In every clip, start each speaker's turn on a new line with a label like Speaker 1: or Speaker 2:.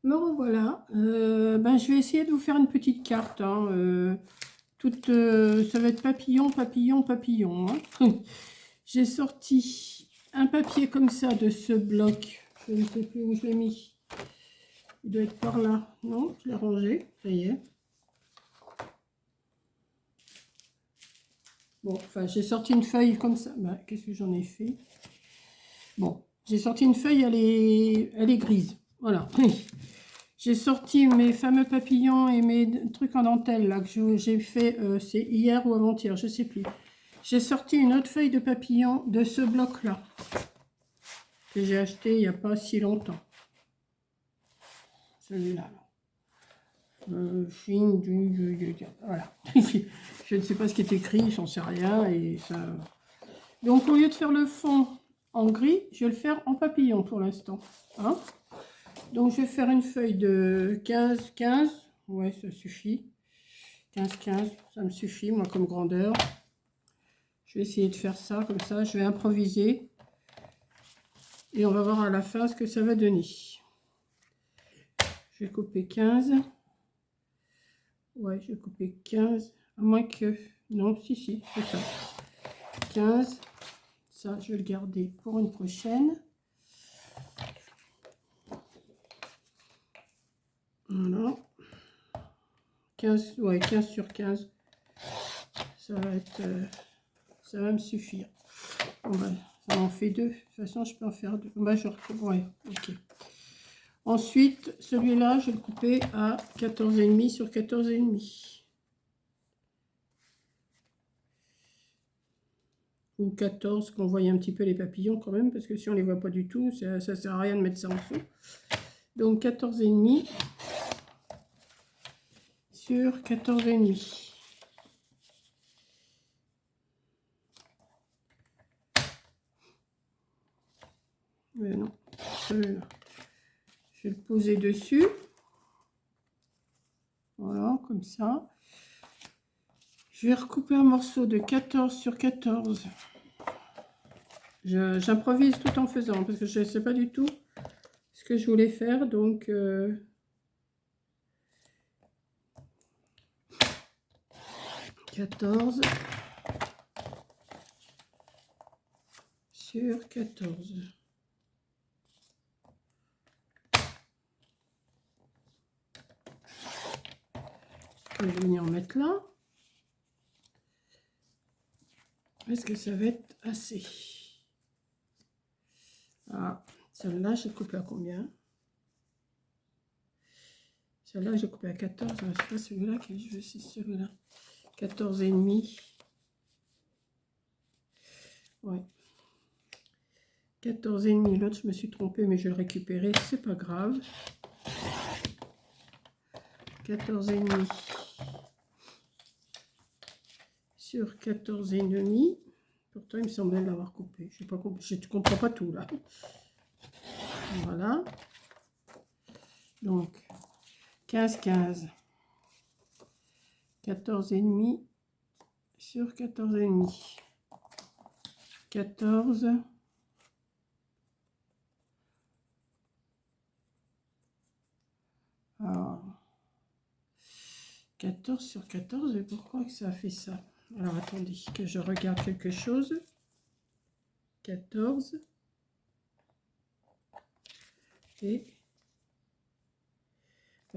Speaker 1: Me revoilà. Je vais essayer de vous faire une petite carte. Hein, ça va être papillon, papillon, papillon. Hein. J'ai sorti un papier comme ça de ce bloc. Je ne sais plus où je l'ai mis. Il doit être par là. Non, je l'ai rangé. Ça y est. Bon, enfin, j'ai sorti une feuille comme ça. Bah, qu'est-ce que j'en ai fait? Bon, j'ai sorti une feuille, elle est grise. Voilà. J'ai sorti mes fameux papillons et mes trucs en dentelle là que j'ai fait, c'est hier ou avant-hier, je sais plus. J'ai sorti une autre feuille de papillon de ce bloc là que j'ai acheté il n'y a pas si longtemps. Celui-là. Voilà. Je ne sais pas ce qui est écrit, j'en sais rien et ça. Donc au lieu de faire le fond en gris, je vais le faire en papillon pour l'instant. Hein, donc je vais faire une feuille de 15-15. Ouais, ça suffit. 15-15, ça me suffit, moi, comme grandeur. Je vais essayer de faire ça, comme ça. Je vais improviser. Et on va voir à la fin ce que ça va donner. Je vais couper 15. Ouais, je vais couper 15. À moins que... Non, si, c'est ça. 15. Ça, je vais le garder pour une prochaine. Voilà. 15, ouais, 15 sur 15. Ça va être... ça va me suffire. Bon, ben, ça en fait deux. De toute façon, je peux en faire deux. Ben, je recoupe. Ouais, ok. Ensuite, celui-là, je vais le couper à 14,5 sur 14,5. Ou 14, qu'on voit un petit peu les papillons quand même, parce que si on ne les voit pas du tout, ça ne sert à rien de mettre ça en dessous. Donc 14,5 sur 14,5. Mais non, celui-là. Je vais le poser dessus. Voilà, comme ça. Je vais recouper un morceau de 14 sur 14. J'improvise tout en faisant, parce que je ne sais pas du tout ce que je voulais faire. Donc, 14 sur 14. Je vais venir en mettre là. Est-ce que ça va être assez? Ah, celle-là, j'ai coupé à combien? Celle-là, j'ai coupé à 14. C'est pas celui-là que je veux, c'est celui-là. 14,5. Ouais. 14,5. L'autre, je me suis trompée, mais je vais le récupérer. C'est pas grave. 14,5 sur 14,5. Pourtant, il me semblait l'avoir coupé. Je ne comprends pas tout, là. Voilà. Donc, 15,15. 14,5 sur 14,5. 14. Alors, 14 sur 14, et pourquoi que ça a fait ça? Alors, attendez, que je regarde quelque chose. 14. Et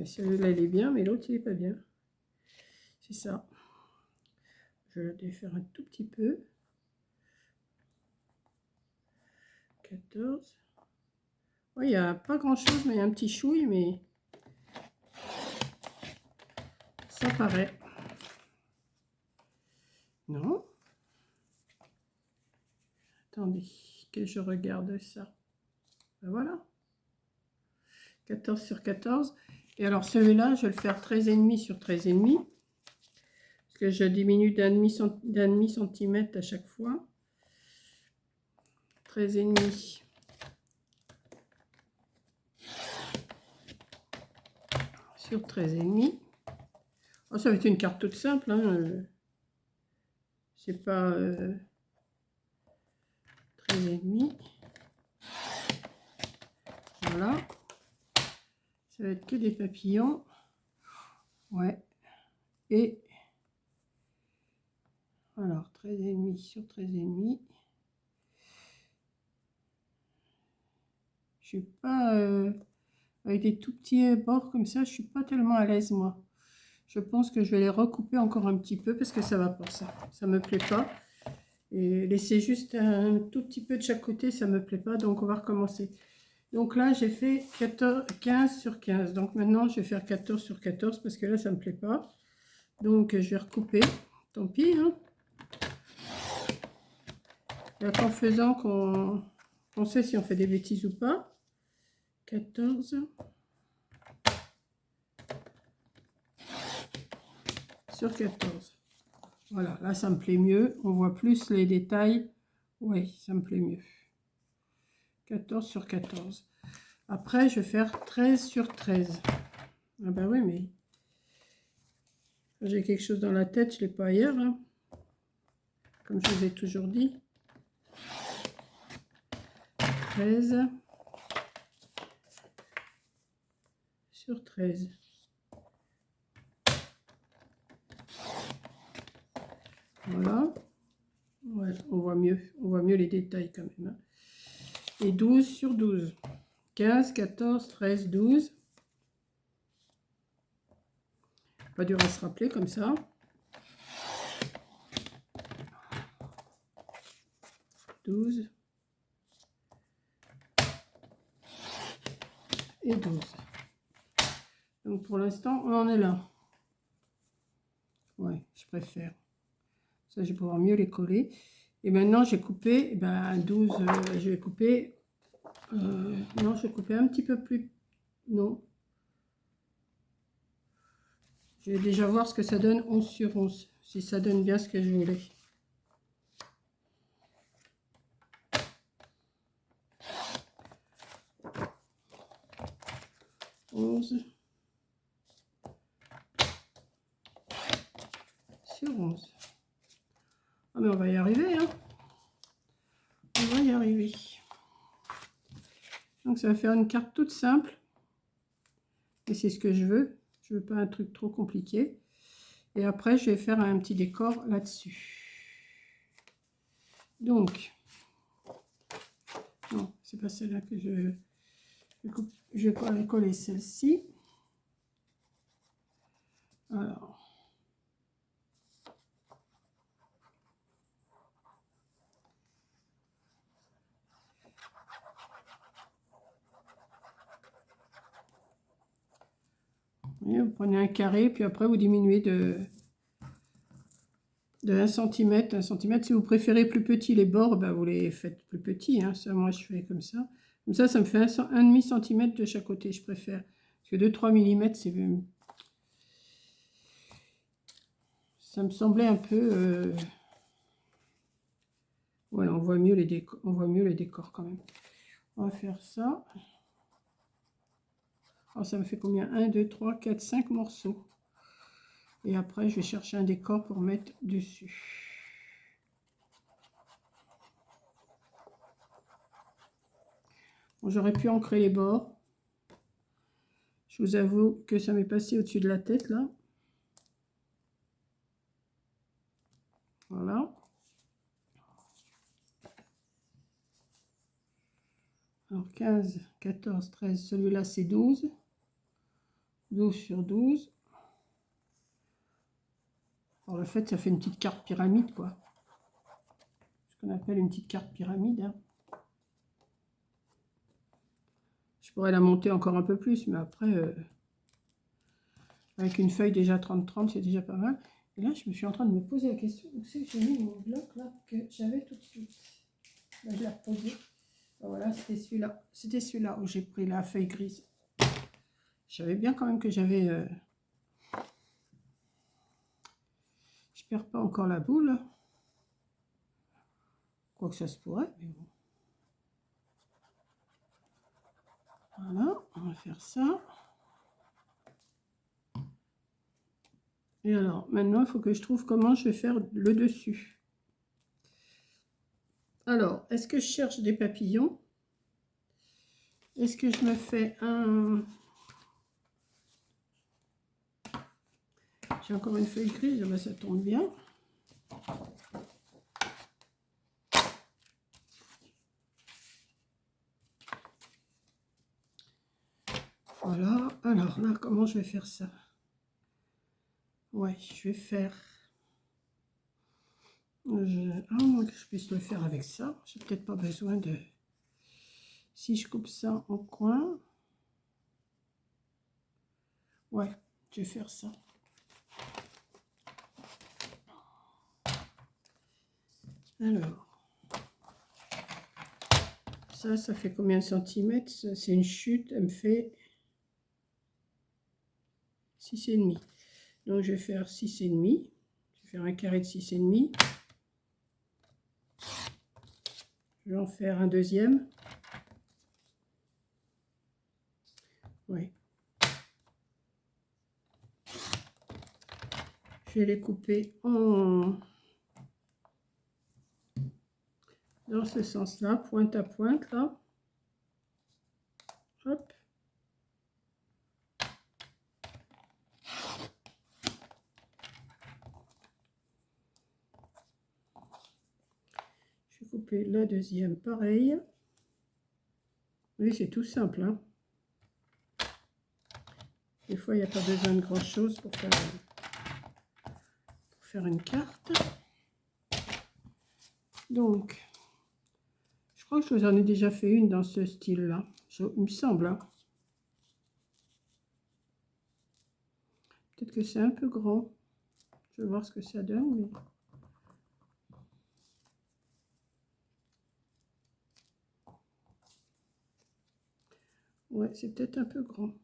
Speaker 1: celui-là, il est bien, mais l'autre, il n'est pas bien. C'est ça. Je vais le défaire un tout petit peu. 14. Oui, il n'y a pas grand-chose, mais il y a un petit chouille, mais ça paraît. Non. Attendez, que je regarde ça. Ben voilà. 14 sur 14. Et alors, celui-là, je vais le faire 13,5 sur 13,5. Parce que je diminue d'un centimètre à chaque fois. 13,5. Sur 13,5. Oh, ça va être une carte toute simple. Hein. C'est pas 13,5. Voilà. Ça va être que des papillons. Ouais. Et alors 13,5 sur 13,5. Je suis pas avec des tout petits bords comme ça, je suis pas tellement à l'aise moi. Je pense que je vais les recouper encore un petit peu parce que ça va pas ça me plaît pas. Et laisser juste un tout petit peu de chaque côté, ça me plaît pas, donc on va recommencer. Donc là j'ai fait 15 sur 15, donc maintenant je vais faire 14 sur 14 parce que là ça me plaît pas. Donc je vais recouper, tant pis hein. Là, en faisant qu'on sait si on fait des bêtises ou pas. 14 sur 14. Voilà, là ça me plaît mieux. On voit plus les détails. Oui, ça me plaît mieux. 14 sur 14. Après, je vais faire 13 sur 13. Ah bah oui, mais j'ai quelque chose dans la tête, je ne l'ai pas ailleurs. Hein. Comme je vous ai toujours dit. 13 sur 13. Voilà. Ouais, on voit mieux les détails quand même. Hein. Et 12 sur 12. 15, 14, 13, 12. Pas dur à se rappeler comme ça. 12 et 12. Donc pour l'instant, on en est là. Ouais, je préfère. Ça, je vais pouvoir mieux les coller. Et maintenant, j'ai coupé, 12, je vais couper, non, je vais couper un petit peu plus, non. Je vais déjà voir ce que ça donne 11 sur 11, si ça donne bien ce que je voulais. Sur 11. Ah mais on va y arriver, hein. On va y arriver. Donc ça va faire une carte toute simple. Et c'est ce que je veux. Je veux pas un truc trop compliqué. Et après, je vais faire un petit décor là-dessus. Donc, non, c'est pas celle-là que je vais coller celle-ci. Alors. Vous prenez un carré, puis après vous diminuez de 1 cm. 1 cm. Si vous préférez plus petit les bords, vous les faites plus petits. Hein. Ça, moi, je fais comme ça. Comme ça me fait 1,5 cm de chaque côté, je préfère. Parce que 2-3 mm, c'est... Ça me semblait un peu... Ouais, on voit mieux les décors quand même. On va faire ça. Alors, ça me fait combien? 1, 2, 3, 4, 5 morceaux. Et après, je vais chercher un décor pour mettre dessus. Bon, j'aurais pu ancrer les bords. Je vous avoue que ça m'est passé au-dessus de la tête, là. Voilà. Alors, 15, 14, 13. Celui-là, c'est 12. 12 sur 12. Alors, le fait, ça fait une petite carte pyramide, quoi. Ce qu'on appelle une petite carte pyramide. Hein. Je pourrais la monter encore un peu plus, mais après, avec une feuille déjà 30-30, c'est déjà pas mal. Et là, je me suis en train de me poser la question, où c'est que j'ai mis mon bloc, là, que j'avais tout de suite. Là, je l'ai reposé. Voilà, c'était celui-là. C'était celui-là où j'ai pris la feuille grise. Je savais bien quand même que j'avais... Je perds pas encore la boule. Quoique ça se pourrait, mais bon. Voilà, on va faire ça. Et alors, maintenant, il faut que je trouve comment je vais faire le dessus. Alors, est-ce que je cherche des papillons? Est-ce que je me fais un J'ai encore une feuille grise, ben, ça tombe bien. Voilà, alors là, comment je vais faire ça? Ouais, je vais faire... Ah, moins que je puisse le faire avec ça. J'ai peut-être pas besoin de... Si je coupe ça en coin... Ouais, je vais faire ça. Alors... Ça fait combien de centimètres? C'est une chute, elle me fait 6,5. Donc je vais faire 6,5. Je vais faire un carré de 6,5. Je vais en faire un deuxième. Oui. Je vais les couper dans ce sens-là, pointe à pointe, là. Hop. Je vais couper la deuxième, pareil. Oui, c'est tout simple, hein. Des fois, il n'y a pas besoin de grand-chose pour faire une carte. Donc, je crois que je vous en ai déjà fait une dans ce style-là. Il me semble, hein. Peut-être que c'est un peu grand. Je vais voir ce que ça donne, mais... Ouais, c'est peut-être un peu grand.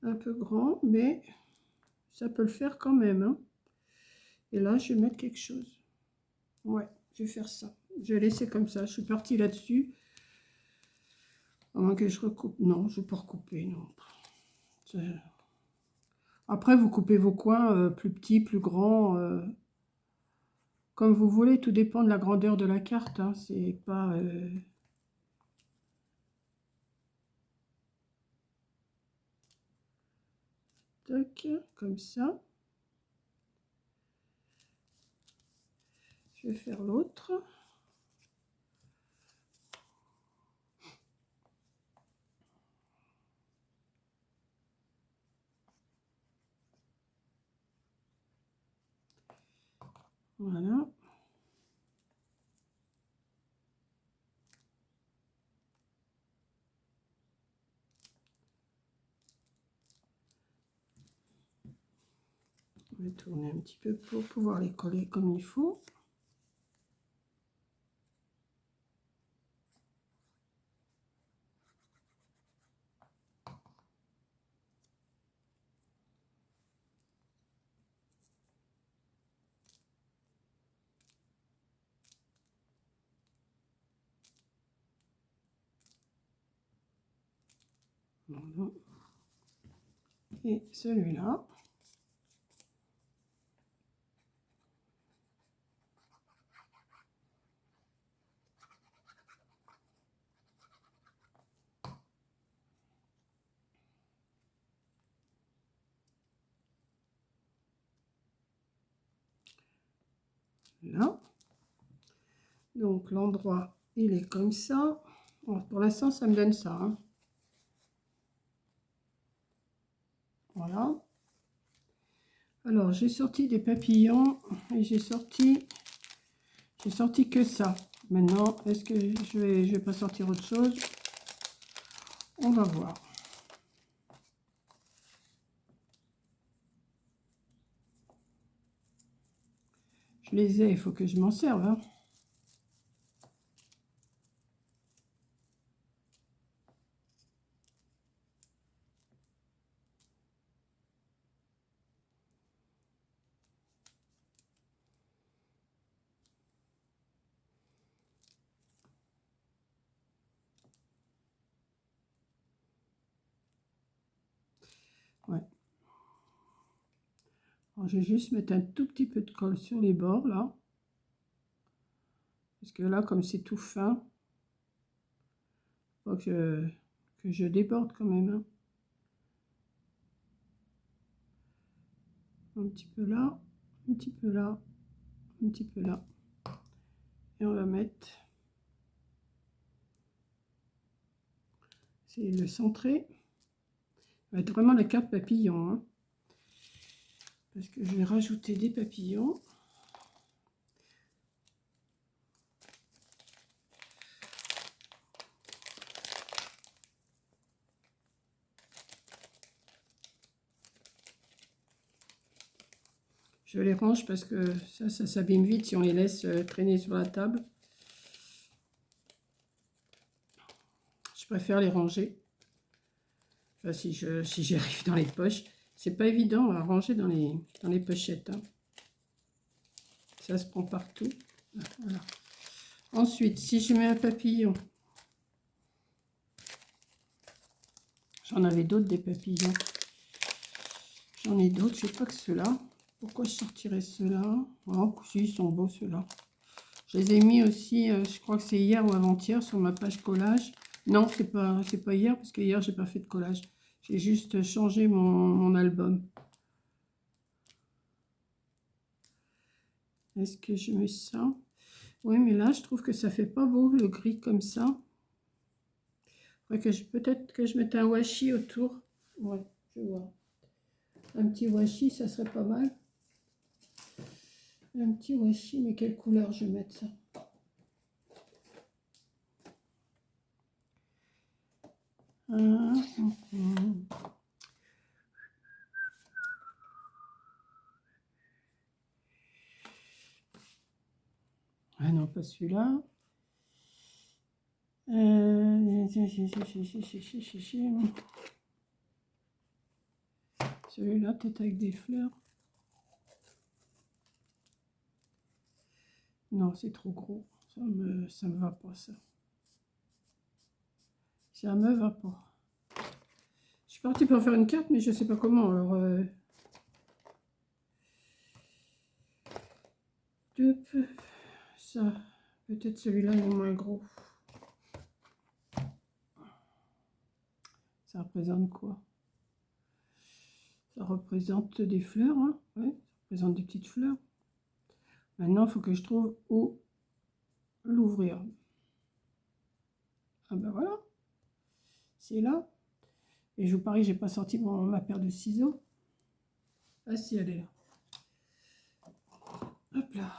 Speaker 1: Un peu grand, mais ça peut le faire quand même, hein. Et là, je vais mettre quelque chose. Ouais, je vais faire ça. Je vais laisser comme ça. Je suis partie là-dessus. À moins que je recoupe. Non, je ne vais pas recouper, non. Après, vous coupez vos coins plus petits, plus grands, comme vous voulez. Tout dépend de la grandeur de la carte, hein. C'est pas... Tac, comme ça. Je vais faire l'autre. Voilà. Je vais tourner un petit peu pour pouvoir les coller comme il faut. Voilà. Et celui-là. Là. Donc l'endroit, il est comme ça. Bon, pour l'instant, ça me donne ça, hein. Voilà. Alors, j'ai sorti des papillons et j'ai sorti que ça. Maintenant, est-ce que je vais pas sortir autre chose? On va voir. Je les ai, il faut que je m'en serve, hein. Ouais. Alors, je vais juste mettre un tout petit peu de colle sur les bords, là. Parce que là, comme c'est tout fin, il faut que je déborde quand même, hein. Un petit peu là, un petit peu là, un petit peu là. Et on va mettre, c'est le centré. Ça va être vraiment la carte papillon, hein, parce que je vais rajouter des papillons. Je les range parce que ça s'abîme vite si on les laisse traîner sur la table. Je préfère les ranger. Enfin, si j'y arrive dans les poches. C'est pas évident à ranger dans les pochettes, hein. Ça se prend partout. Voilà. Ensuite, si je mets un papillon, j'en avais d'autres des papillons. J'en ai d'autres, je sais pas que ceux-là. Pourquoi je sortirais ceux-là? Oh, si, ils sont beaux ceux-là. Je les ai mis aussi, je crois que c'est hier ou avant-hier sur ma page collage. Non, c'est pas hier, parce que hier, j'ai pas fait de collage. J'ai juste changé mon album. Est-ce que je mets ça? Oui, mais là, je trouve que ça fait pas beau, le gris comme ça. Peut-être que je mette un washi autour. Ouais, je vois. Un petit washi, ça serait pas mal. Un petit washi, mais quelle couleur je vais mettre ça? Ah non, pas celui-là. Celui-là, peut-être avec des fleurs. Non, c'est trop gros. Ça me va pas, ça. Ça me va pas. Je suis partie pour faire une carte, mais je sais pas comment. Alors, ça, peut-être celui-là est moins gros. Ça représente quoi? Ça représente des fleurs, hein? Ouais, ça représente des petites fleurs. Maintenant, il faut que je trouve où l'ouvrir. Ah ben voilà, c'est là. Et je vous parie, j'ai pas sorti ma paire de ciseaux. Ah si, elle est là. Hop là.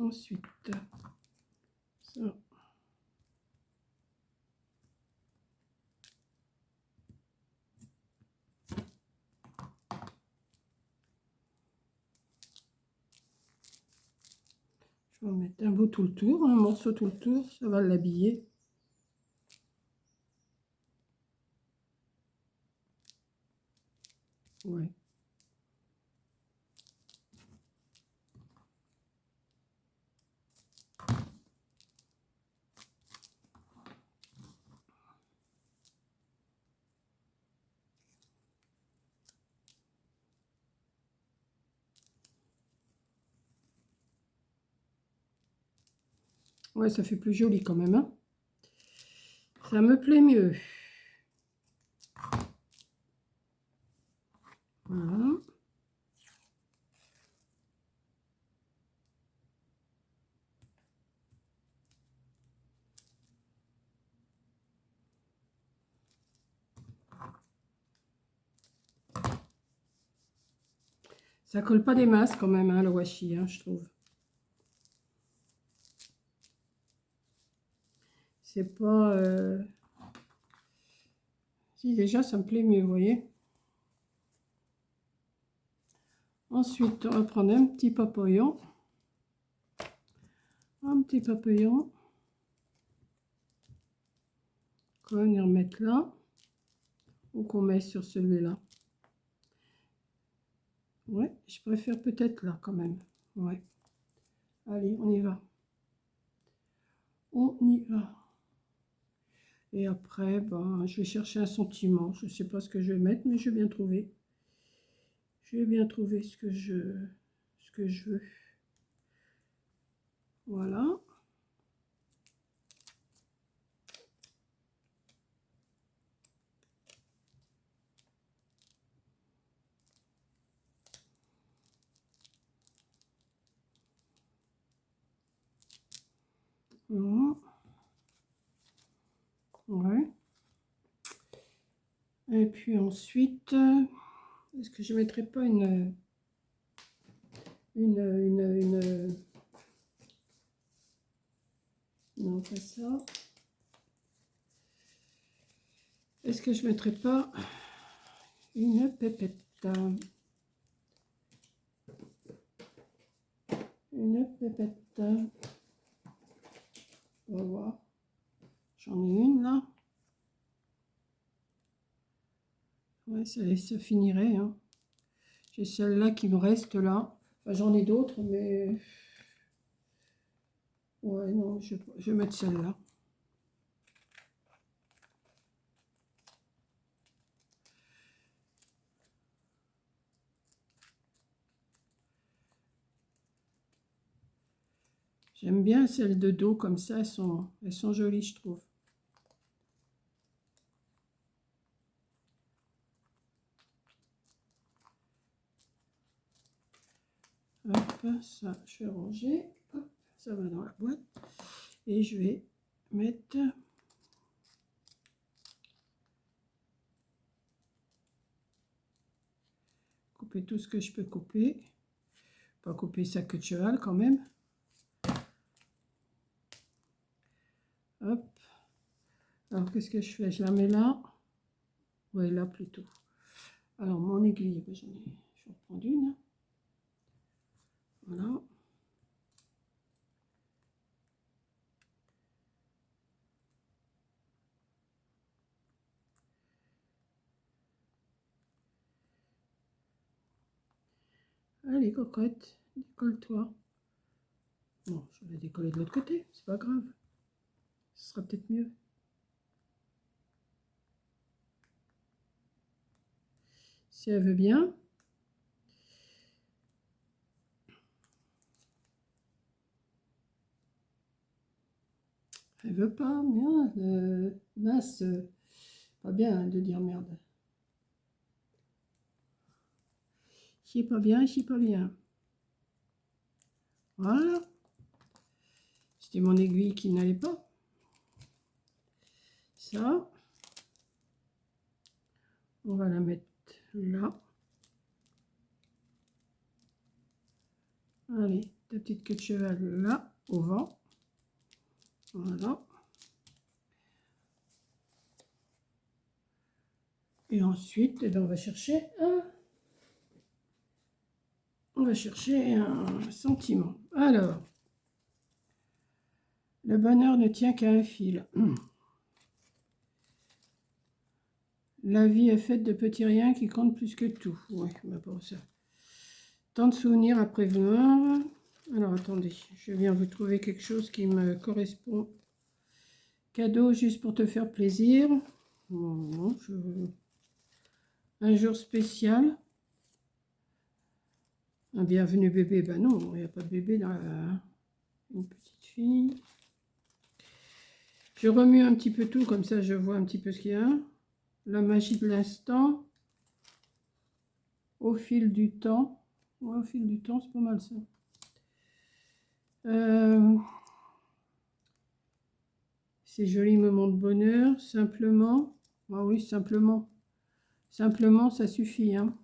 Speaker 1: Ensuite, ça. Je vais en mettre un bout tout le tour, un morceau tout le tour, ça va l'habiller. Ouais. Ouais, ça fait plus joli quand même, hein. Ça me plaît mieux. Voilà. Ça colle pas des masses quand même, hein, le washi, hein, je trouve. C'est pas... Si, déjà, ça me plaît mieux, vous voyez. Ensuite, on va prendre un petit papillon. Un petit papillon. On va venir mettre là. Ou qu'on met sur celui-là. Ouais, je préfère peut-être là quand même. Ouais. Allez, on y va. On y va. Et après, ben, je vais chercher un sentiment. Je ne sais pas ce que je vais mettre, mais je vais bien trouver. Je vais bien trouver ce que je veux. Voilà. Voilà. Ouais. Et puis ensuite, est-ce que je ne mettrai pas une non, pas ça. Est-ce que je ne mettrai pas une pépette? Une pépette. On va voir. J'en ai une là. Ouais, ça finirait. Hein. J'ai celle-là qui me reste là. Enfin, j'en ai d'autres, mais... Ouais, non, je vais mettre celle-là. J'aime bien celles de dos comme ça, elles sont jolies, je trouve. Hop, ça, je vais ranger. Hop, ça va dans la boîte. Et je vais mettre... Couper tout ce que je peux couper. Pas couper sa queue de cheval quand même. Hop. Alors, qu'est-ce que je fais? Je la mets là. Ouais, là plutôt. Alors, mon aiguille, je vais en prendre une. Voilà. Allez, cocotte, décolle-toi. Bon, je vais décoller de l'autre côté, c'est pas grave. Ce sera peut-être mieux. Si elle veut bien. Elle veut pas, bien. Mince, pas bien de dire merde. J'y pas bien, j'y pas bien. Voilà. C'était mon aiguille qui n'allait pas. Ça. On va la mettre là. Allez, ta petite queue de cheval là, au vent. Voilà. Et ensuite, eh bien, on va chercher un sentiment. Alors, le bonheur ne tient qu'à un fil. La vie est faite de petits riens qui comptent plus que tout. Oui, bah pour ça. Tant de souvenirs à prévoir. Alors, attendez, je viens vous trouver quelque chose qui me correspond. Cadeau juste pour te faire plaisir. Non, un jour spécial. Un bienvenu bébé. Ben non, il n'y a pas de bébé dans une petite fille. Je remue un petit peu tout, comme ça je vois un petit peu ce qu'il y a. La magie de l'instant. Au fil du temps. Ouais, au fil du temps, c'est pas mal ça. Ces jolis moments de bonheur, simplement. Ah oui, simplement. Simplement, ça suffit. Hein.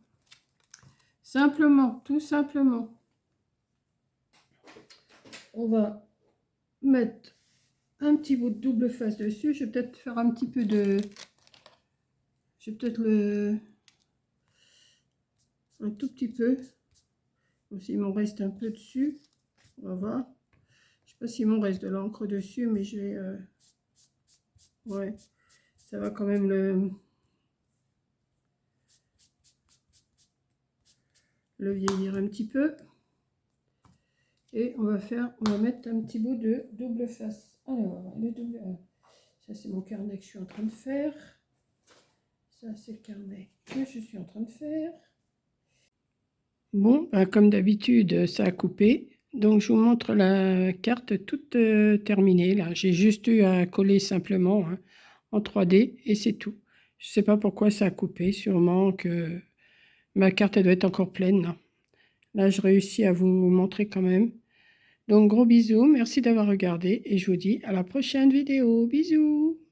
Speaker 1: Simplement, tout simplement. On va mettre un petit bout de double face dessus. Je vais peut-être faire un petit peu de... Je vais peut-être le... Un tout petit peu. S'il m'en reste un peu dessus. On va voir. Je sais pas s'il m'en reste de l'encre dessus, mais je vais... Ouais, ça va quand même le vieillir un petit peu. Et on va mettre un petit bout de double face. Alors, ça c'est mon carnet que je suis en train de faire. Ça c'est le carnet que je suis en train de faire. Bon, bah, comme d'habitude, ça a coupé. Donc je vous montre la carte toute terminée. Là, j'ai juste eu à coller simplement hein, en 3D et c'est tout. Je ne sais pas pourquoi ça a coupé. Sûrement que ma carte elle doit être encore pleine. Là, je réussis à vous montrer quand même. Donc gros bisous, merci d'avoir regardé et je vous dis à la prochaine vidéo. Bisous!